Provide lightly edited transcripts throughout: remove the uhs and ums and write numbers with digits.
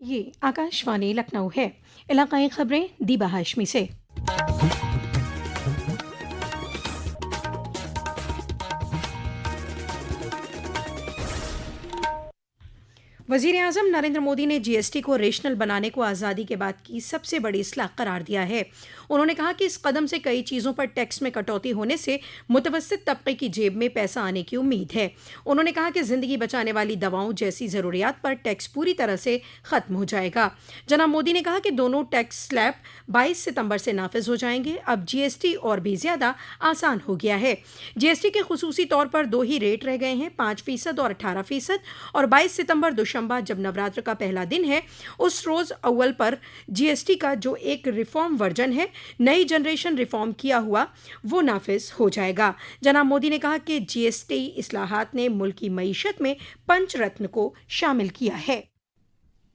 ये आकाशवाणी लखनऊ है। इलाकाई खबरें दीबा हाशमी से। वजीर आजम नरेंद्र मोदी ने जीएसटी को रेशनल बनाने को आज़ादी के बाद की सबसे बड़ी इस्लाह करार दिया है। उन्होंने कहा कि इस कदम से कई चीज़ों पर टैक्स में कटौती होने से मुतवस्सित तबके की जेब में पैसा आने की उम्मीद है। उन्होंने कहा कि ज़िंदगी बचाने वाली दवाओं जैसी ज़रूरियात पर टैक्स पूरी तरह से ख़त्म हो जाएगा। जनाब मोदी ने कहा कि दोनों टैक्स स्लैब 22 सितंबर से नाफिज हो जाएंगे। अब जीएसटी और भी ज़्यादा आसान हो गया है। जीएसटी के खुसूसी तौर पर दो ही रेट रह गए हैं, 5% और 18%। और 22 सितंबर दुशंबा जब नवरात्र का पहला दिन है, उस रोज अव्वल पर जीएसटी का जो एक रिफॉर्म वर्जन है, नई जनरेशन रिफॉर्म किया हुआ, वो नाफिज हो जाएगा। जनाब मोदी ने कहा कि जीएसटी इस्लाहात ने मुल्क की मईशत में पंचरत्न को शामिल किया है।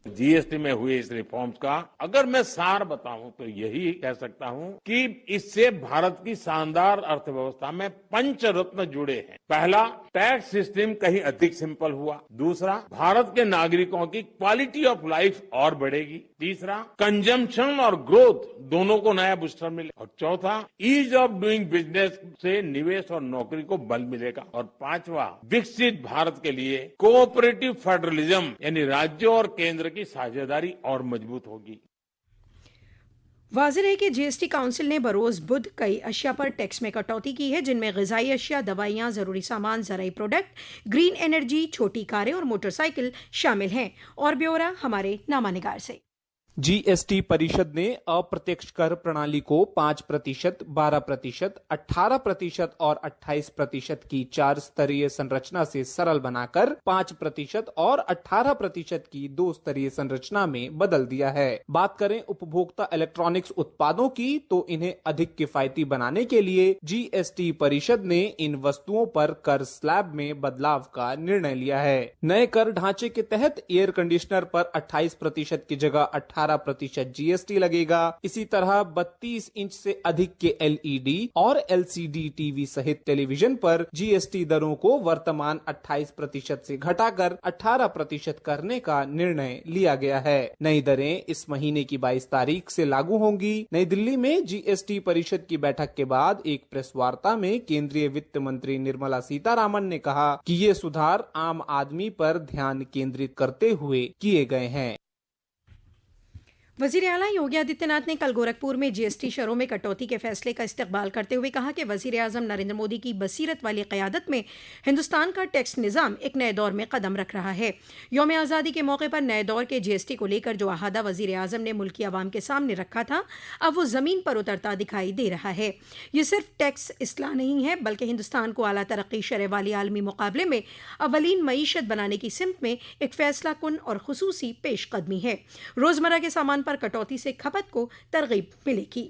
जीएसटी में हुए इस रिफॉर्म्स का अगर मैं सार बताऊं तो यही कह सकता हूं कि इससे भारत की शानदार अर्थव्यवस्था में पंचरत्न जुड़े हैं। पहला, टैक्स सिस्टम कहीं अधिक सिंपल हुआ। दूसरा, भारत के नागरिकों की क्वालिटी ऑफ लाइफ और बढ़ेगी। तीसरा, कंजम्पशन और ग्रोथ दोनों को नया बूस्टर मिले। और चौथा, ईज ऑफ डूइंग बिजनेस से निवेश और नौकरी को बल मिलेगा। और पांचवा, विकसित भारत के लिए कोऑपरेटिव फेडरलिज्म यानी राज्यों और केंद्र की साझेदारी और मजबूत होगी। वाज़ेह है कि जीएसटी काउंसिल ने बरोज़ बुध कई अशिया पर टैक्स में कटौती की है, जिनमें ग़िज़ाई अशिया, दवाइयाँ, ज़रूरी सामान, ज़राई प्रोडक्ट, ग्रीन एनर्जी, छोटी कारें और मोटरसाइकिल शामिल हैं। और ब्यौरा हमारे नामा निगार से। जीएसटी परिषद ने अप्रत्यक्ष कर प्रणाली को 5%, 12%, 18% और 28% की 4 स्तरीय संरचना से सरल बनाकर 5% और 18% की 2 स्तरीय संरचना में बदल दिया है। बात करें उपभोक्ता इलेक्ट्रॉनिक्स उत्पादों की, तो इन्हें अधिक किफायती बनाने के लिए जीएसटी परिषद ने इन वस्तुओं पर कर स्लैब में बदलाव का निर्णय लिया है। नए कर ढांचे के तहत एयर कंडीशनर पर 28% की जगह 18% जीएसटी लगेगा। इसी तरह 32 इंच से अधिक के एलईडी और एलसीडी टीवी सहित टेलीविजन पर जीएसटी दरों को वर्तमान 28% से घटाकर 18% करने का निर्णय लिया गया है। नई दरें इस महीने की 22 तारीख से लागू होंगी। नई दिल्ली में जीएसटी परिषद की बैठक के बाद एक प्रेस वार्ता में केंद्रीय वित्त मंत्री निर्मला सीतारामन ने कहा कि ये सुधार आम आदमी पर ध्यान केंद्रित करते हुए किए गए हैं। वज़ीर आला योगी आदित्यनाथ ने कल गोरखपुर में जीएसटी शरों में कटौती के फैसले का इस्तकबाल करते हुए कहा कि वज़ीर आज़म नरेंद्र मोदी की बसीरत वाली क़यादत में हिंदुस्तान का टैक्स निज़ाम एक नए दौर में कदम रख रहा है। यौम आज़ादी के मौके पर नए दौर के जीएसटी को लेकर जो अहादा वज़ीर आज़म ने मुल्क की आवाम के सामने रखा था, अब वो ज़मीन पर उतरता दिखाई दे रहा है। ये सिर्फ टैक्स इस्लाह नहीं है, बल्कि हिंदुस्तान को आला तरक्की शरह वाली आलमी मुकाबले में अवलीन मईशत बनाने की सिमत में एक फैसला कुन और खुसूसी पेशकदमी है। रोज़मर्रा के सामान पर कटौती से खपत को तरगीब मिलेगी।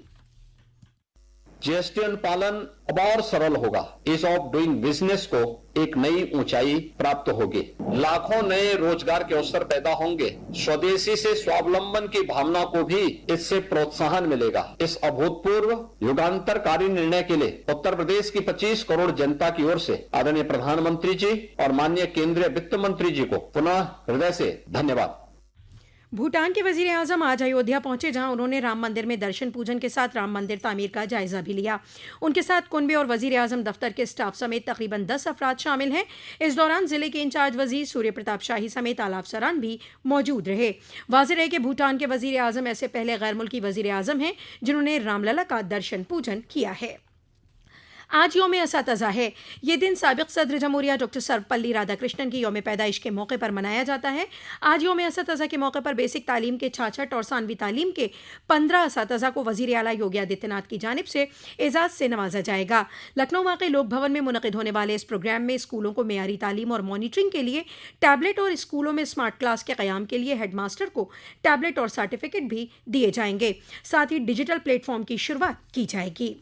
जीएसटी अनुपालन अब और सरल होगा। ईज ऑफ डूइंग बिजनेस को एक नई ऊंचाई प्राप्त होगी। लाखों नए रोजगार के अवसर पैदा होंगे। स्वदेशी से स्वावलंबन की भावना को भी इससे प्रोत्साहन मिलेगा। इस अभूतपूर्व युगांतरकारी निर्णय के लिए उत्तर प्रदेश की 25 करोड़ जनता की ओर से आदरणीय प्रधानमंत्री जी और माननीय केंद्रीय वित्त मंत्री जी को पुनः हृदय से धन्यवाद। भूटान के वजीर आजम आज अयोध्या पहुंचे, जहां उन्होंने राम मंदिर में दर्शन पूजन के साथ राम मंदिर तामीर का जायजा भी लिया। उनके साथ कुनबे और वजीर आजम दफ्तर के स्टाफ समेत तकरीबन 10 अफराद शामिल हैं। इस दौरान जिले के इंचार्ज वजीर सूर्य प्रताप शाही समेत आला अफसरान भी मौजूद रहे। वाज़ेह है कि भूटान के वजीर आजम ऐसे पहले गैर मुल्की वजीर आजम हैं जिन्होंने रामलला का दर्शन पूजन किया है। आज यौम असातिज़ा है। ये दिन साबिक़ सदर जमहूरिया डॉक्टर सर्वपल्ली राधाकृष्णन की यौम पैदाइश के मौके पर मनाया जाता है। आज यौम असातिज़ा के मौके पर बेसिक तालीम के 66 और सानवी तालीम के 15 असातिज़ा को वज़ीर आला योगी आदित्यनाथ की जानिब से एजाज़ से नवाजा जाएगा। लखनऊ वाक़ई लोक भवन में मुनक़िद होने वाले इस प्रोग्राम में स्कूलों को मेयारी तालीम और मॉनिटरिंग के लिए टैबलेट और स्कूलों में स्मार्ट क्लास के क़याम के लिए हेड मास्टर को टैबलेट और सर्टिफिकेट भी दिए जाएंगे। साथ ही डिजिटल प्लेटफॉर्म की शुरुआत की जाएगी।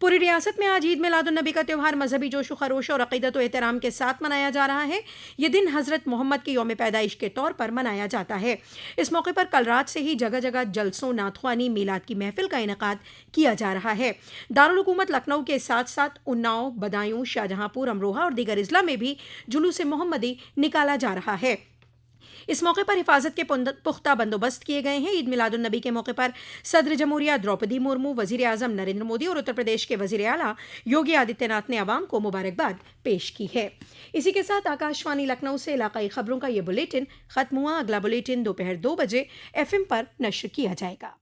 पूरी रियासत में आज ईद मिलादुन्नबी का त्यौहार मजहबी जोश खरोश और अक़ीदत व एहतराम के साथ मनाया जा रहा है। ये दिन हज़रत मोहम्मद की यौम पैदाइश के तौर पर मनाया जाता है। इस मौके पर कल रात से ही जगह जगह जलसों, नाथख्वानी, मीलाद की महफिल का इनेकाद किया जा रहा है। दारुल हुकूमत लखनऊ के साथ साथ उन्नाव, बदायूं, शाहजहांपुर, अमरोहा और दीगर अजला में भी जुलूस मोहम्मदी निकाला जा रहा है। इस मौके पर हिफाजत के पुख्ता बंदोबस्त किए गए हैं। ईद मिलादुन नबी के मौके पर सदर जमहूरिया द्रौपदी मुर्मू, वजीर आजम नरेंद्र मोदी और उत्तर प्रदेश के वजीर आला योगी आदित्यनाथ ने अवाम को मुबारकबाद पेश की है। इसी के साथ आकाशवाणी लखनऊ से इलाकाई खबरों का ये बुलेटिन खत्म हुआ। अगला बुलेटिन दोपहर 2 बजे FM पर नश्र किया जाएगा।